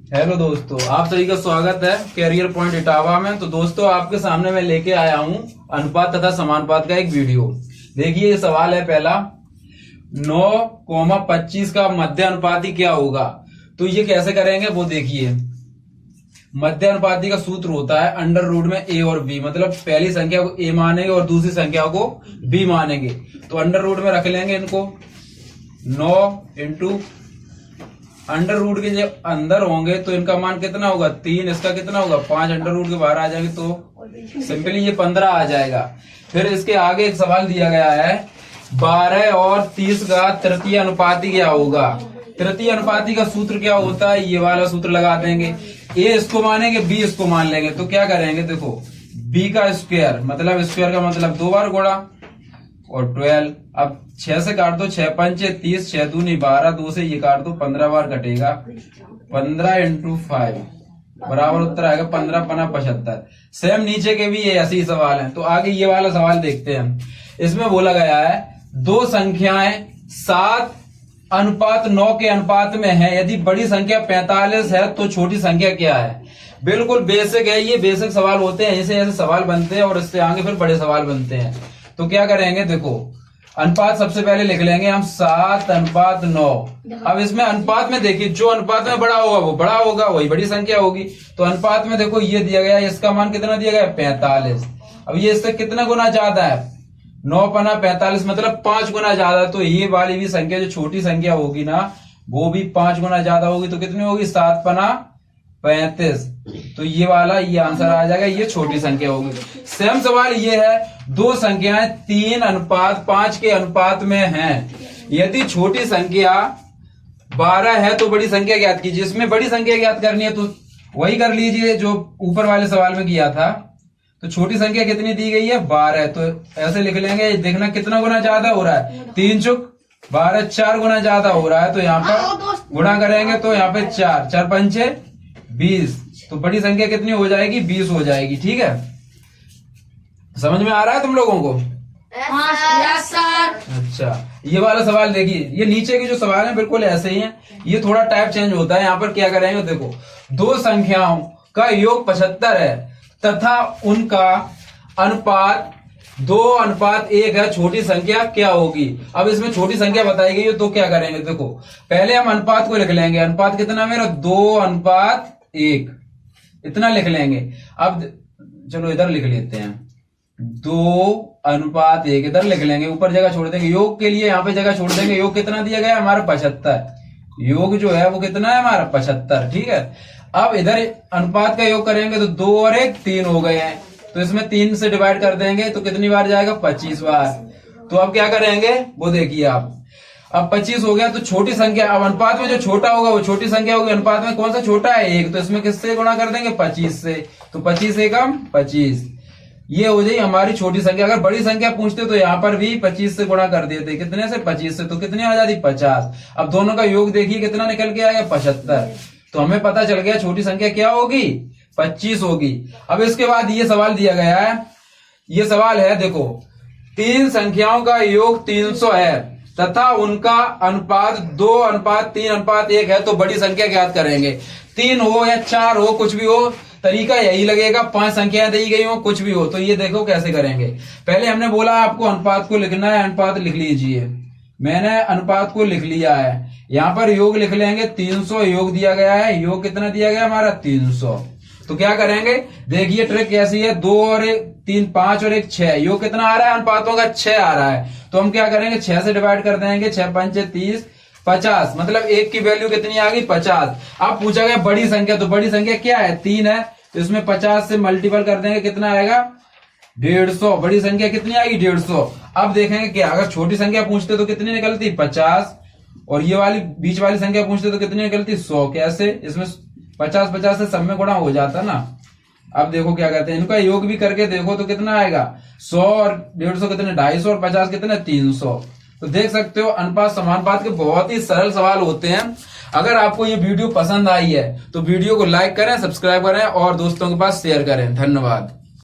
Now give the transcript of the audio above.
Hello दोस्तों, आप सभी का स्वागत है कैरियर पॉइंट इटावा में। तो दोस्तों, आपके सामने मैं लेके आया हूं अनुपात तथा समानुपात का एक वीडियो। देखिए, ये सवाल है पहला, 9,25 का मध्य अनुपाती क्या होगा। तो ये कैसे करेंगे वो देखिए। मध्य अनुपाती का सूत्र होता है अंडर रूट में ए और बी, मतलब पहली संख्या को ए मानेंगे और दूसरी संख्या को बी मानेंगे। तो अंडर रूट में रख लेंगे इनको। 9 इंटू अंडर रूट के जब अंदर होंगे तो इनका मान कितना होगा 3, इसका कितना होगा 5। अंडर रूट के बाहर आ जाएंगे तो सिंपली ये 15 आ जाएगा। फिर इसके आगे एक सवाल दिया गया है, 12 और 30 का तृतीय अनुपाती क्या होगा। तृतीय अनुपाती का सूत्र क्या होता है, ये वाला सूत्र लगा देंगे। ए इसको मानेंगे, बी इसको मान लेंगे। तो क्या करेंगे, देखो बी का स्क्वायर, मतलब स्क्वायर का मतलब 2 बार गुणा और 12। अब 6 से काट दो, 6 पंचे 30, 6 दूनी 12, 2 से ये काट दो, 15 बार कटेगा। 15 इंटू 5 बराबर उत्तर आएगा 15 पना 75। सेम नीचे के भी ये ऐसे ही सवाल है। तो आगे ये वाला सवाल देखते हैं। इसमें बोला गया है दो संख्याएं 7:9 के अनुपात में है। यदि बड़ी संख्या 45 है तो छोटी संख्या क्या है। बिल्कुल बेसिक है, ये बेसिक सवाल होते हैं, ऐसे ऐसे सवाल बनते हैं और इससे आगे फिर बड़े सवाल बनते हैं। तो क्या करेंगे, देखो अनुपात सबसे पहले लिख लेंगे हम 7:9। अब इसमें अनुपात में देखिए, जो अनुपात में बड़ा होगा वो बड़ा होगा, वही बड़ी संख्या होगी। तो अनुपात में देखो ये दिया गया है, इसका मान कितना दिया गया है 45। अब ये इससे कितना गुना ज्यादा है, 9 पना 45, मतलब 5 गुना ज्यादा। तो ये वाली भी संख्या जो छोटी संख्या होगी ना, वो भी 5 गुना ज्यादा होगी। तो कितनी होगी 7 पना 35। तो ये वाला ये आंसर आ जाएगा, ये छोटी संख्या होगी। सेम सवाल ये है, दो संख्याएं 3:5 के अनुपात में हैं। यदि छोटी संख्या 12 है तो बड़ी संख्या ज्ञात कीजिए। इसमें बड़ी संख्या ज्ञात करनी है तो वही कर लीजिए जो ऊपर वाले सवाल में किया था। तो छोटी संख्या कितनी दी गई है 12, तो ऐसे लिख लेंगे। देखना कितना गुना ज्यादा हो रहा है, 3 चुक 12, 4 गुना ज्यादा हो रहा है। तो यहाँ पर गुणा करेंगे तो यहाँ पे 4, 4 पंचे 20। तो बड़ी संख्या कितनी हो जाएगी 20 हो जाएगी। ठीक है, समझ में आ रहा है तुम लोगों को। Yes sir. अच्छा, ये वाला सवाल देखिए, ये नीचे के जो सवाल हैं बिल्कुल ऐसे ही हैं, ये थोड़ा टाइप चेंज होता है। यहाँ पर क्या करेंगे, देखो दो संख्याओं का योग 75 है तथा उनका अनुपात 2:1 है। छोटी संख्या क्या होगी। अब इसमें छोटी संख्या बताई गई है तो क्या करेंगे, देखो पहले हम अनुपात को लिख लेंगे। अनुपात कितना मेरा 2:1, इतना लिख लेंगे। अब चलो इधर लिख लेते हैं 2:1 इधर लिख लेंगे, ऊपर जगह छोड़ देंगे। योग के लिए यहाँ पे जगह छोड़ देंगे। योग कितना दिया गया है हमारा 75। योग जो है वो कितना है हमारा 75। ठीक है, अब इधर अनुपात का योग करेंगे तो 2 और 1 3 हो गए हैं। तो इसमें 3 से डिवाइड कर देंगे तो कितनी बार जाएगा 25 बार। तो अब क्या करेंगे वो देखिए आप, अब 25 हो गया। तो छोटी संख्या, अब अनुपात में जो छोटा होगा वो छोटी संख्या होगी। अनुपात में कौन सा छोटा है 1, तो इसमें किससे गुणा कर देंगे 25 से। तो 25 एकम 25, ये हो जाए हमारी छोटी संख्या। अगर बड़ी संख्या पूछते तो यहाँ पर भी 25 से गुणा कर देते। कितने से 25 से, तो कितनी आ जाती 50। अब दोनों का योग देखिए कितना निकल के आएगा 75। तो हमें पता चल गया छोटी संख्या क्या होगी 25 होगी। अब इसके बाद ये सवाल दिया गया है, ये सवाल है देखो, 3 संख्याओं का योग 300 है तथा उनका अनुपात 2:3:1 है। तो बड़ी संख्या ज्ञात करेंगे। 3 हो या 4 हो, कुछ भी हो, तरीका यही लगेगा। 5 संख्याएं दी गई हो, कुछ भी हो। तो ये देखो कैसे करेंगे। पहले हमने बोला आपको अनुपात को लिखना है, अनुपात लिख लीजिए। मैंने अनुपात को लिख लिया है। यहाँ पर योग लिख लेंगे 300 योग दिया गया है। योग कितना दिया गया हमारा 300। तो क्या करेंगे, देखिए ट्रिक कैसी है, 2 और 3 5 और 1 6। योग कितना आ रहा है अनुपातों का 6 आ रहा है। तो हम क्या करेंगे 6 से डिवाइड कर देंगे, 6 पंचे 30, 50, मतलब 1 की वैल्यू कितनी आ गई 50। अब पूछा गया बड़ी संख्या, तो बड़ी संख्या क्या है 3 है। तो इसमें 50 से मल्टीपल कर देंगे, कितना आएगा 150। बड़ी संख्या कितनी आएगी 150। अब देखेंगे क्या, अगर छोटी संख्या पूछते तो कितनी निकलती 50, और ये वाली बीच वाली संख्या पूछते तो कितनी निकलती 100। कैसे, इसमें 50 से सब में गुणा हो जाता ना। अब देखो क्या कहते हैं, इनका योग भी करके देखो तो कितना आएगा 100 और 150 कितने 250 और 50 कितने 300। तो देख सकते हो अनुपात समानुपात के बहुत ही सरल सवाल होते हैं। अगर आपको ये वीडियो पसंद आई है तो वीडियो को लाइक करें, सब्सक्राइब करें और दोस्तों के पास शेयर करें। धन्यवाद।